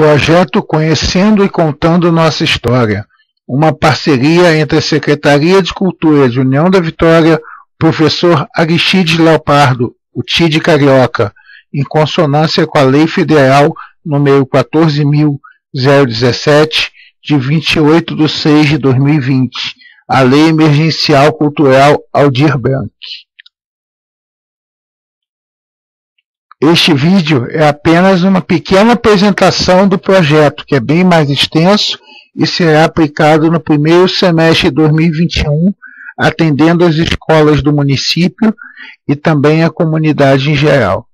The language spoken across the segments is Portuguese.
Projeto Conhecendo e Contando Nossa História, uma parceria entre a Secretaria de Cultura de União da Vitória, o professor Aristides Leopardo, o TID Carioca, em consonância com a Lei Federal número 14.017, de 28/6/2020, a Lei Emergencial Cultural Aldir Blanc. Este vídeo é apenas uma pequena apresentação do projeto, que é bem mais extenso e será aplicado no primeiro semestre de 2021, atendendo as escolas do município e também a comunidade em geral.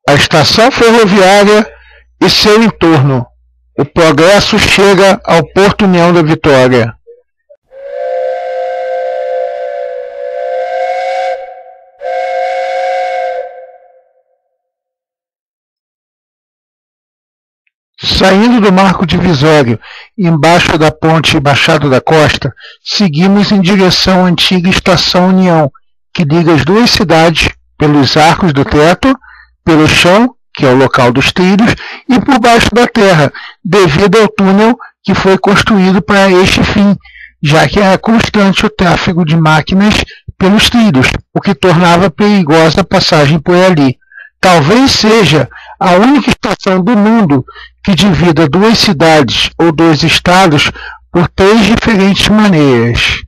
A estação ferroviária e seu entorno. O progresso chega ao Porto União da Vitória. Saindo do marco divisório, embaixo da ponte Machado da Costa, seguimos em direção à antiga Estação União, que liga as duas cidades pelos arcos do teto, pelo chão, que é o local dos trilhos, e por baixo da terra, devido ao túnel que foi construído para este fim, já que era constante o tráfego de máquinas pelos trilhos, o que tornava perigosa a passagem por ali. Talvez seja a única estação do mundo que divida duas cidades ou dois estados por três diferentes maneiras.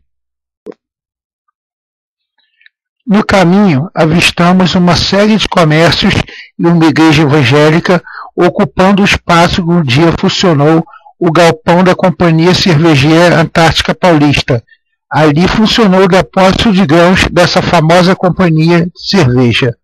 No caminho, avistamos uma série de comércios e uma igreja evangélica ocupando o espaço que um dia funcionou o galpão da Companhia Cervejeira Antártica Paulista. Ali funcionou o depósito de grãos dessa famosa companhia de cerveja.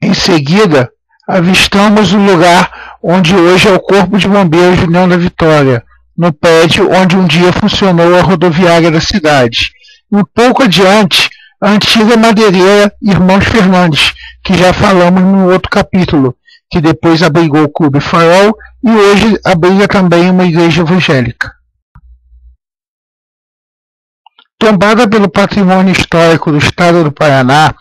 Em seguida, avistamos o lugar onde hoje é o Corpo de Bombeiros de União da Vitória, no prédio onde um dia funcionou a rodoviária da cidade. Um pouco adiante, a antiga madeireira Irmãos Fernandes, que já falamos no outro capítulo, que depois abrigou o Clube Farol e hoje abriga também uma igreja evangélica. Tombada pelo patrimônio histórico do estado do Paraná,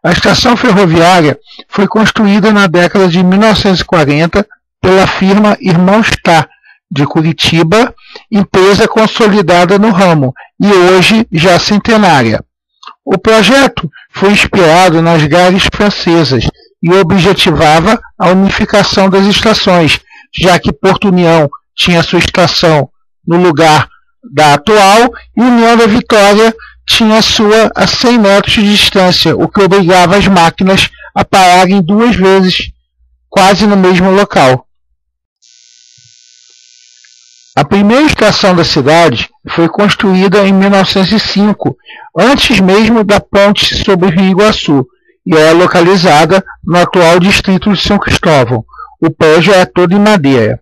a estação ferroviária foi construída na década de 1940 pela firma Irmãos Tá, de Curitiba, empresa consolidada no ramo e hoje já centenária. O projeto foi inspirado nas gares francesas e objetivava a unificação das estações, já que Porto União tinha sua estação no lugar da atual e União da Vitória tinha sua a 100 metros de distância, o que obrigava as máquinas a pararem duas vezes, quase no mesmo local. A primeira estação da cidade foi construída em 1905, antes mesmo da ponte sobre o Rio Iguaçu, e é localizada no atual distrito de São Cristóvão. O prédio é todo em madeira.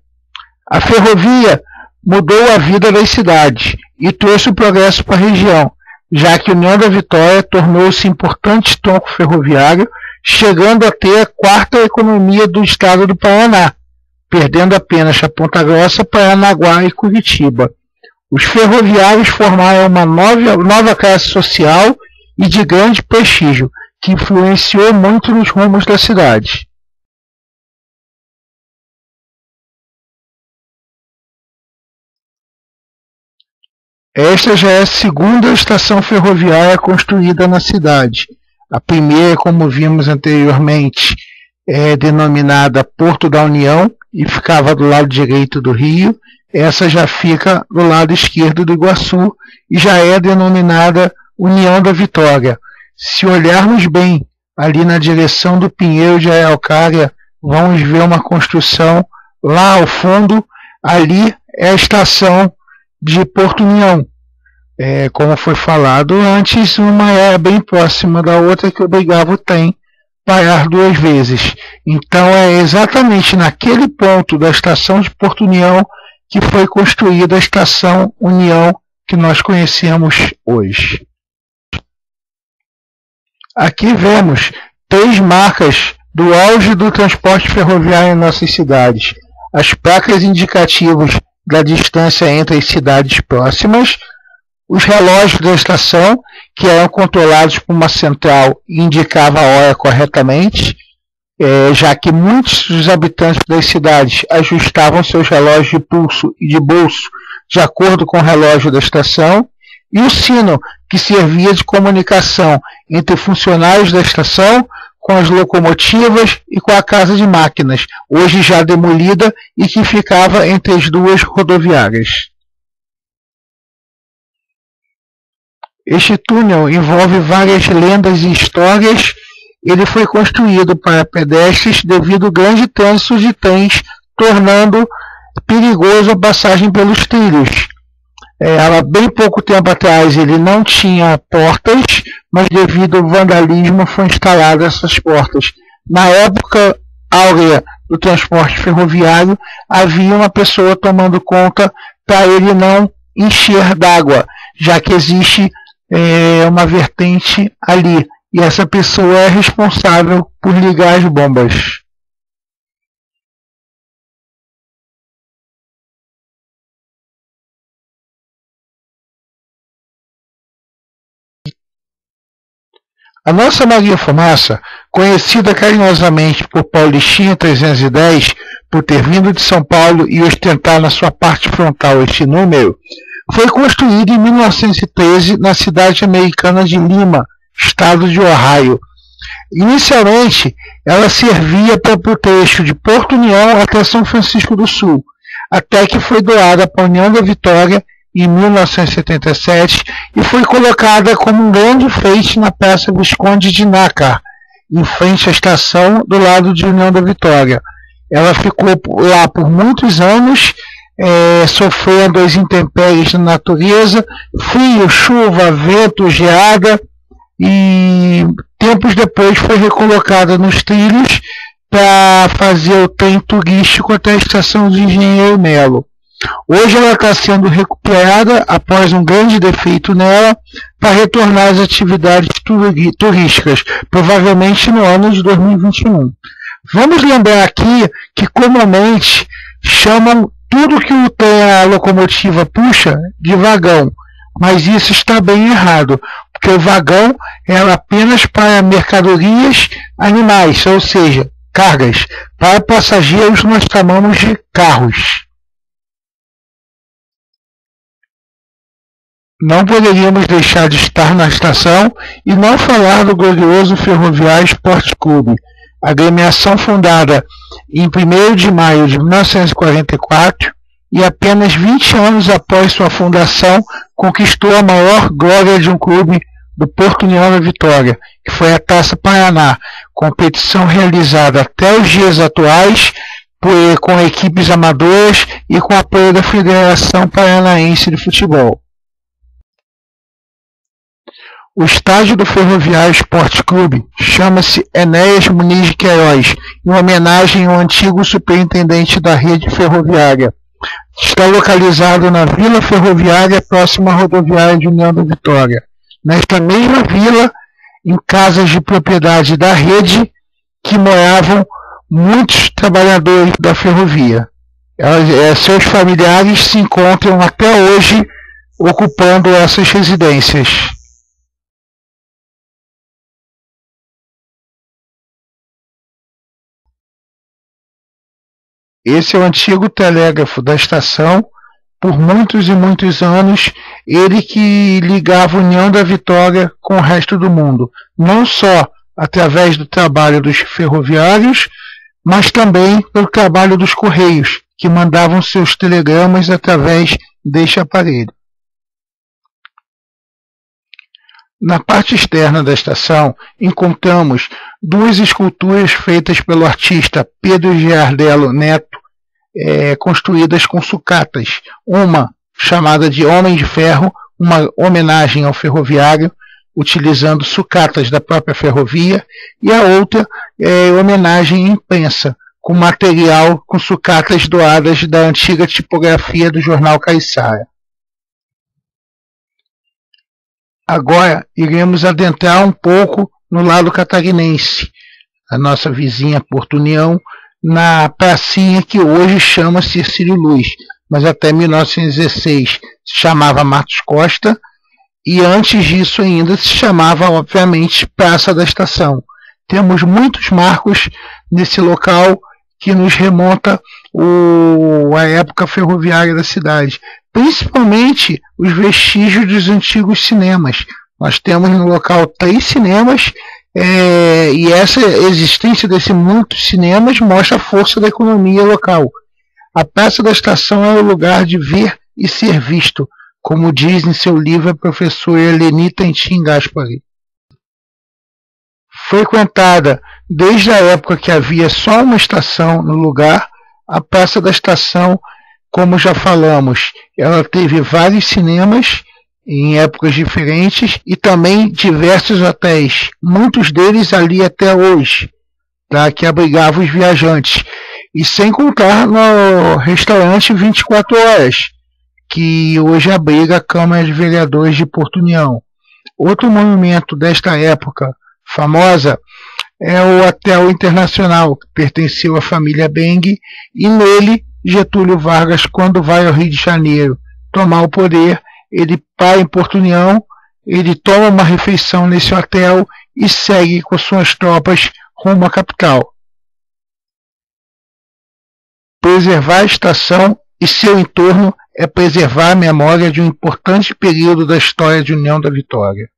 A ferrovia mudou a vida das cidades e trouxe o progresso para a região, já que a União da Vitória tornou-se importante tronco ferroviário, chegando a ter a quarta economia do estado do Paraná, perdendo apenas a Ponta Grossa, Paranaguá e Curitiba. Os ferroviários formaram uma nova classe social e de grande prestígio, que influenciou muito nos rumos da cidade. Esta já é a segunda estação ferroviária construída na cidade. A primeira, como vimos anteriormente, é denominada Porto da União e ficava do lado direito do rio. Essa já fica do lado esquerdo do Iguaçu e já é denominada União da Vitória. Se olharmos bem ali na direção do Pinheiro de Araucária, vamos ver uma construção lá ao fundo. Ali é a estação de Porto União. Como foi falado antes, uma era bem próxima da outra que obrigava o trem a parar duas vezes. Então é exatamente naquele ponto da estação de Porto União que foi construída a estação União que nós conhecemos hoje. Aqui vemos três marcas do auge do transporte ferroviário em nossas cidades. As placas indicativas da distância entre as cidades próximas, os relógios da estação, que eram controlados por uma central e indicavam a hora corretamente, já que muitos dos habitantes das cidades ajustavam seus relógios de pulso e de bolso de acordo com o relógio da estação, e o sino, que servia de comunicação entre funcionários da estação com as locomotivas e com a casa de máquinas, hoje já demolida e que ficava entre as duas rodoviárias. Este túnel envolve várias lendas e histórias. Ele foi construído para pedestres devido ao grande trânsito de trens, tornando perigoso a passagem pelos trilhos. Há bem pouco tempo atrás ele não tinha portas, mas devido ao vandalismo foram instaladas essas portas. Na época áurea do transporte ferroviário, havia uma pessoa tomando conta para ele não encher d'água, já que existe uma vertente ali, e essa pessoa é responsável por ligar as bombas. A nossa Maria Fumaça, conhecida carinhosamente por Paulistinha 310, por ter vindo de São Paulo e ostentar na sua parte frontal este número, foi construída em 1913 na cidade americana de Lima, estado de Ohio. Inicialmente, ela servia para o trecho de Porto União até São Francisco do Sul, até que foi doada para a União da Vitória em 1977 e foi colocada como um grande enfeite na Praça Visconde de Nácar, em frente à estação do lado de União da Vitória. Ela ficou lá por muitos anos, sofrendo as intempéries da natureza, frio, chuva, vento, geada, e tempos depois foi recolocada nos trilhos para fazer o trem turístico até a estação de Engenheiro Melo. Hoje ela está sendo recuperada após um grande defeito nela para retornar às atividades turísticas, provavelmente no ano de 2021. Vamos lembrar aqui que comumente chamam tudo que a locomotiva puxa de vagão, mas isso está bem errado, porque o vagão é apenas para mercadorias animais, ou seja, cargas. Para passageiros nós chamamos de carros. Não poderíamos deixar de estar na estação e não falar do glorioso Ferroviário Esporte Clube, agremiação fundada em 1º de maio de 1944 e apenas 20 anos após sua fundação conquistou a maior glória de um clube do Porto União da Vitória, que foi a Taça Paraná, competição realizada até os dias atuais com equipes amadoras e com apoio da Federação Paranaense de Futebol. O estádio do Ferroviário Esporte Clube chama-se Enéas Muniz de Queiroz, em homenagem ao antigo superintendente da rede ferroviária. Está localizado na Vila Ferroviária, próxima à rodoviária de União da Vitória. Nesta mesma vila, em casas de propriedade da rede, que moravam muitos trabalhadores da ferrovia. Seus familiares se encontram até hoje ocupando essas residências. Esse é o antigo telégrafo da estação, por muitos e muitos anos, ele que ligava a União da Vitória com o resto do mundo, não só através do trabalho dos ferroviários, mas também pelo trabalho dos correios, que mandavam seus telegramas através deste aparelho. Na parte externa da estação, encontramos duas esculturas feitas pelo artista Pedro Giardello Neto, construídas com sucatas, uma chamada de Homem de Ferro, uma homenagem ao ferroviário, utilizando sucatas da própria ferrovia, e a outra homenagem à imprensa, com material com sucatas doadas da antiga tipografia do jornal Caiçara. Agora iremos adentrar um pouco no lado catarinense, a nossa vizinha Porto União, na pracinha que hoje chama-se Ercílio Luz, mas até 1916 se chamava Matos Costa, e antes disso ainda se chamava, obviamente, Praça da Estação. Temos muitos marcos nesse local que nos remonta à época ferroviária da cidade, principalmente os vestígios dos antigos cinemas. Nós temos no local 3 cinemas, e essa existência desses muitos cinemas mostra a força da economia local. A Praça da Estação é o lugar de ver e ser visto, como diz em seu livro a professora Eleni Tentin Gaspari. Frequentada desde a época que havia só uma estação no lugar, a Praça da Estação, como já falamos, ela teve vários cinemas em épocas diferentes e também diversos hotéis, muitos deles ali até hoje, tá, que abrigavam os viajantes, e sem contar no restaurante 24 horas, que hoje abriga a Câmara de Vereadores de Porto União. Outro monumento desta época famosa é o Hotel Internacional, que pertenceu à família Beng, e nele Getúlio Vargas, quando vai ao Rio de Janeiro tomar o poder, ele para em Porto União, ele toma uma refeição nesse hotel e segue com suas tropas rumo à capital. Preservar a estação e seu entorno é preservar a memória de um importante período da história de União da Vitória.